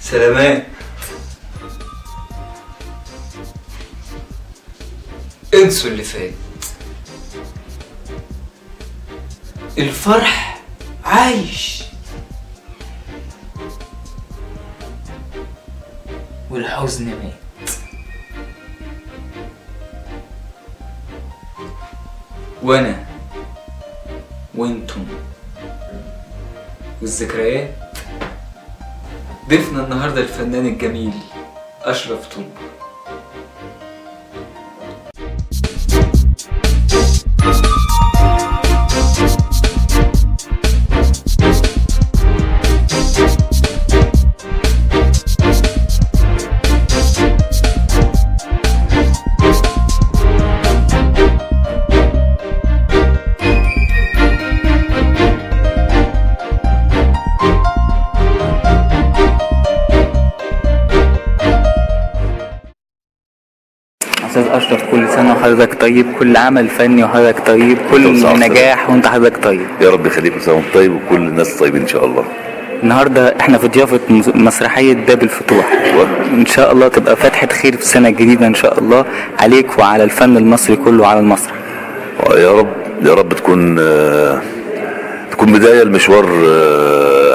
سلامات. انسوا اللي فات، الفرح عايش والحزن مات. وانا وانتم والذكريات. ضيفنا النهارده الفنان الجميل اشرف توب. أستاذ أشرف، كل سنة وحضرتك طيب، كل عمل فني وحضرتك طيب، كل نجاح وأنت حضرتك طيب. يا رب يخليك، وسلام طيب وكل الناس طيبين إن شاء الله. النهارده احنا في ضيافة مسرحية باب الفتوح. إن شاء الله تبقى فتحة خير في السنة الجديدة إن شاء الله عليك وعلى الفن المصري كله وعلى المسرح. يا رب يا رب تكون بداية المشوار.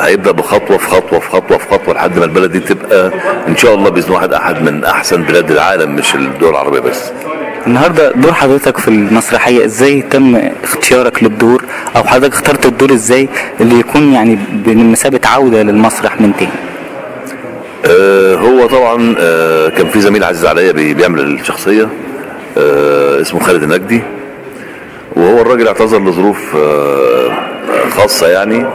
هيبدأ بخطوة في خطوة في خطوة في خطوة لحد ما البلد دي تبقى إن شاء الله بإذن واحد أحد من أحسن بلاد العالم، مش الدول العربية بس. النهارده دور حضرتك في المسرحية ازاي تم اختيارك للدور، او حضرتك اخترت الدور ازاي اللي يكون يعني بمثابة عودة للمسرح من تاني؟ هو طبعا كان في زميل عزيز عليا بيعمل الشخصية، اسمه خالد النجدي، وهو الراجل اعتذر لظروف خاصة يعني.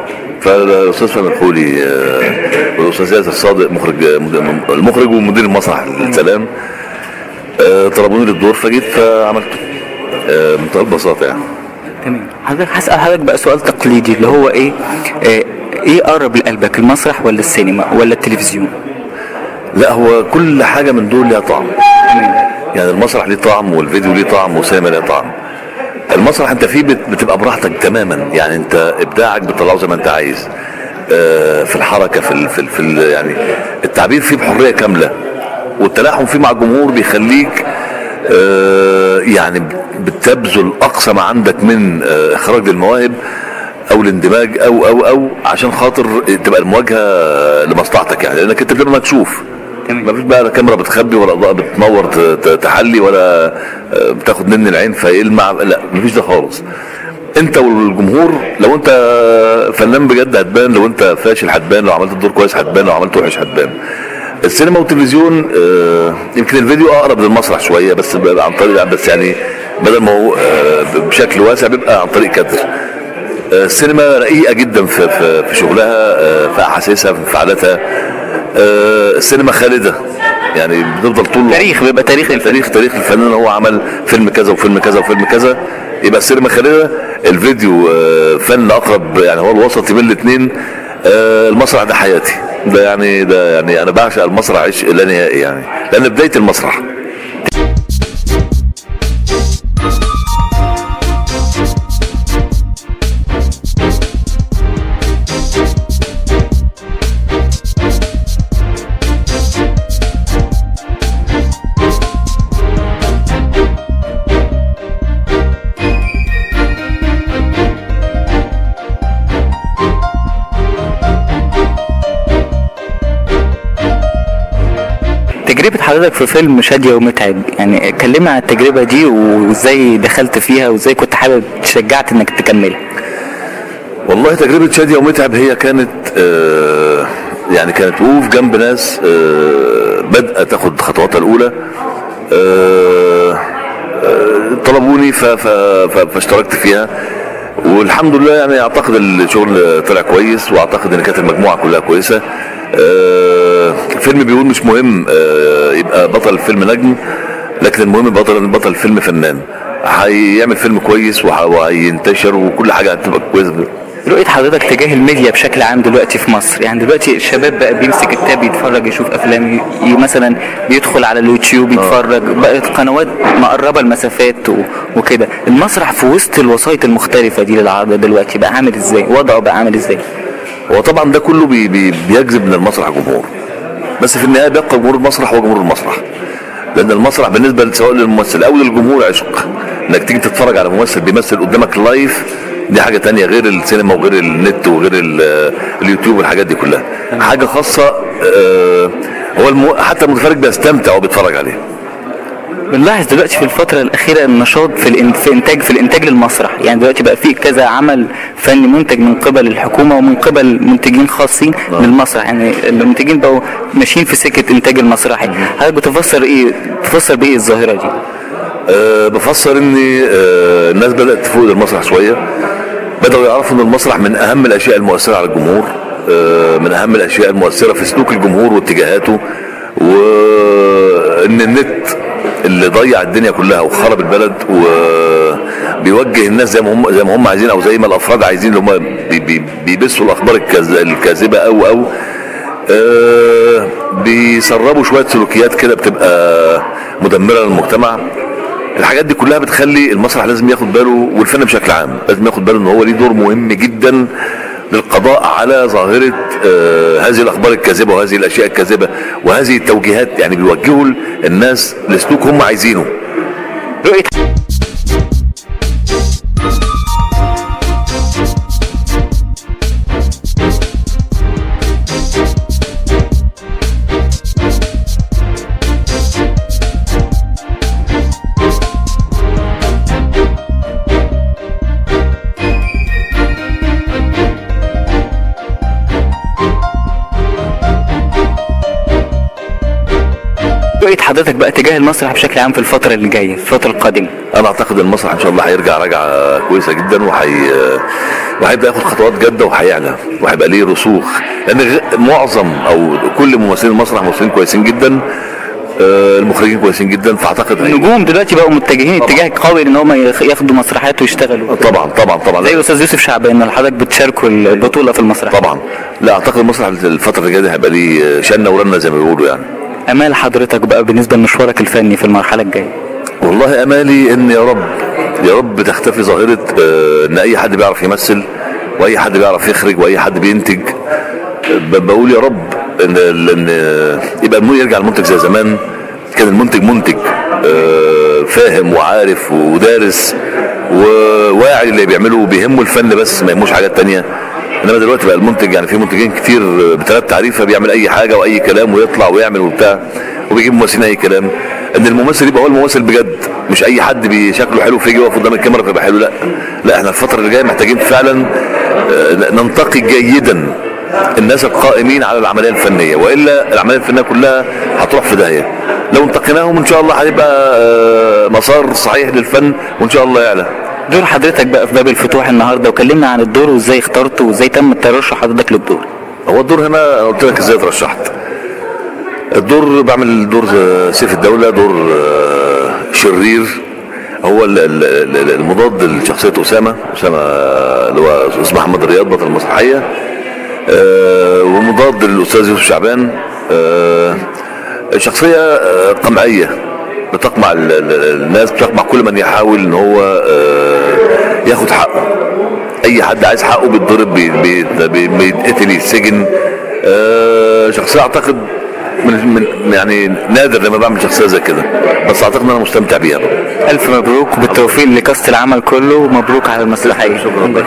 فالاستاذ فهمي الخولي والاستاذ ياسر صادق المخرج ومدير المسرح السلام طلبوني للدور، فجيت فعملته بمنتهى البساطه يعني. تمام. حضرتك هسأل حضرتك بقى سؤال تقليدي اللي هو ايه اقرب لقلبك، المسرح ولا السينما ولا التلفزيون؟ لا، هو كل حاجه من دول ليها طعم. تمام. يعني المسرح ليه طعم والفيديو ليه طعم والسينما ليها طعم. المسرح انت فيه بتبقى براحتك تماما، يعني انت ابداعك بتطلعه زي ما انت عايز، في الحركه في يعني التعبير فيه بحريه كامله، والتلاحم فيه مع الجمهور بيخليك يعني بتبذل اقصى ما عندك من اخراج للمواهب او الاندماج او عشان خاطر تبقى المواجهه لمصلحتك، يعني لانك انت بتبقى مكشوف. ما فيش بقى كاميرا بتخبي ولا اضاءه بتنور تحلي ولا بتاخد مني العين فيلمع، لا مفيش ده خالص. انت والجمهور، لو انت فنان بجد هتبان، لو انت فاشل هتبان، لو عملت الدور كويس هتبان، لو عملت وحش هتبان. السينما والتلفزيون يمكن الفيديو اقرب للمسرح شويه، بس عن طريق بس يعني بدل ما هو بشكل واسع بيبقى عن طريق كادر. السينما رقيقه جدا في شغلها، في احاسيسها، في انفعالاتها. السينما خالده، يعني بتفضل طول تاريخ، بيبقى تاريخ الفنان. هو عمل فيلم كذا وفيلم كذا وفيلم كذا، يبقى السينما خالده. الفيديو فن اقرب، يعني هو الوسط بين الاثنين. المسرح ده حياتي، ده يعني انا بعشق المسرح عشق لا نهائي، يعني لان بدايه المسرح. تجربة حضرتك في فيلم شادية ومتعب، يعني كلمنا عن التجربة دي وازاي دخلت فيها وازاي كنت حابب تشجعت انك تكملها. والله تجربة شادية ومتعب هي كانت يعني كانت وقوف جنب ناس بدأت تاخد خطواتها الأولى. طلبوني فاشتركت فيها، والحمد لله يعني اعتقد الشغل طلع كويس، واعتقد ان كانت المجموعة كلها كويسة. الفيلم بيقول مش مهم يبقى بطل الفيلم نجم، لكن المهم بطل الفيلم فنان هيعمل فيلم كويس وهينتشر وكل حاجه هتبقى كويسه. رؤية حضرتك تجاه الميديا بشكل عام دلوقتي في مصر، يعني دلوقتي الشباب بقى بيمسك التاب يتفرج يشوف افلام، مثلا بيدخل على اليوتيوب يتفرج، بقت قنوات مقربه المسافات وكده. المسرح في وسط الوسائط المختلفه دي للعرض دلوقتي بقى عامل ازاي؟ وضعه بقى عامل ازاي؟ هو طبعا ده كله بيجذب من المسرح جمهور، بس في النهايه بيبقى جمهور المسرح هو جمهور المسرح، لان المسرح بالنسبه سواء للممثل او للجمهور عشق. انك تيجي تتفرج على ممثل بيمثل قدامك لايف دي حاجه تانية غير السينما وغير النت وغير اليوتيوب والحاجات دي كلها، حاجه خاصه. هو حتى المتفرج بيستمتع وهو بيتفرج عليه. بنلاحظ دلوقتي في الفترة الأخيرة النشاط في الإنتاج للمسرح، يعني دلوقتي بقى في كذا عمل فني منتج من قبل الحكومة ومن قبل منتجين خاصين للمسرح، يعني المنتجين بقوا ماشيين في سكة إنتاج المسرحي. حضرتك بتفسر بإيه الظاهرة دي؟ بفسر إن الناس بدأت تفوق للمسرح شوية، بدأوا يعرفوا إن المسرح من أهم الأشياء المؤثرة على الجمهور، من أهم الأشياء المؤثرة في سلوك الجمهور واتجاهاته، وإن النت اللي ضيع الدنيا كلها وخرب البلد وبيوجه الناس زي ما هم عايزين او زي ما الافراد عايزين، اللي هم بيبثوا الاخبار الكاذبه او بيسربوا شويه سلوكيات كده بتبقى مدمره للمجتمع. الحاجات دي كلها بتخلي المسرح لازم ياخد باله، والفن بشكل عام لازم ياخد باله ان هو ليه دور مهم جدا للقضاء على ظاهرة هذه الأخبار الكاذبة وهذه الأشياء الكاذبة وهذه التوجيهات، يعني بيوجهوا الناس لسلوك هم عايزينه. رؤية حضرتك بقى تجاه المسرح بشكل عام في الفترة اللي جاية، في الفترة القادمة؟ أنا أعتقد المسرح إن شاء الله هيرجع رجعة كويسة جدا، وهيبدأ ياخد خطوات جادة وهيعلى وهيبقى ليه رسوخ، لأن معظم أو كل ممثلين المسرح ممثلين كويسين جدا، المخرجين كويسين جدا، فاعتقد النجوم دلوقتي بقوا متجهين اتجاه قوي ان هم ياخدوا مسرحيات ويشتغلوا. طبعا زي الاستاذ يوسف شعبان اللي حضرتك بتشاركوا البطوله في المسرح. طبعا. لا اعتقد المسرح الفتره اللي جايه هيبقى ليه شنه ورنه زي ما بيقولوا يعني. امال حضرتك بقى بالنسبه لمشوارك الفني في المرحله الجايه؟ والله امالي ان يا رب تختفي ظاهره ان اي حد بيعرف يمثل واي حد بيعرف يخرج واي حد بينتج. بقول يا رب ان يبقى يرجع المنتج زي زمان، كان المنتج منتج فاهم وعارف ودارس وواعي اللي بيعمله وبيهمه الفن بس ما يهموش حاجات تانية. انما دلوقتي بقى المنتج يعني في منتجين كتير بثلاث تعريفه بيعمل اي حاجه واي كلام ويطلع ويعمل وبتاع وبيجيب ممثلين اي كلام. ان الممثل يبقى هو الممثل بجد، مش اي حد بشكله حلو فيجي يقف قدام الكاميرا فيبقى حلو. لا احنا الفتره اللي جايه محتاجين فعلا ننتقي جيدا الناس القائمين على العمليه الفنيه، والا العمليه الفنيه كلها هتروح في داهيه. لو انتقيناهم ان شاء الله هيبقى مسار صحيح للفن وان شاء الله يعلى. دور حضرتك بقى في باب الفتوح النهارده، وكلمنا عن الدور وازاي اخترته وازاي تم ترشح حضرتك للدور. هو الدور هنا قلت لك ازاي اترشحت. الدور بعمل دور سيف الدوله، دور شرير هو المضاد لشخصيه اسامه اللي هو اسمه محمد رياض بطل المسرحيه، ومضاد للاستاذ يوسف شعبان. شخصيه قمعيه بتقمع الناس، بتقمع كل من يحاول ان هو ياخد حقه. اي حد عايز حقه بيتضرب بيتقتل يتسجن. شخصيه اعتقد من يعني نادر لما بعمل شخصيه زي كده، بس اعتقد ان انا مستمتع بيها. الف مبروك وبالتوفيق لكاست العمل كله، ومبروك على المسرحيه. شكرا.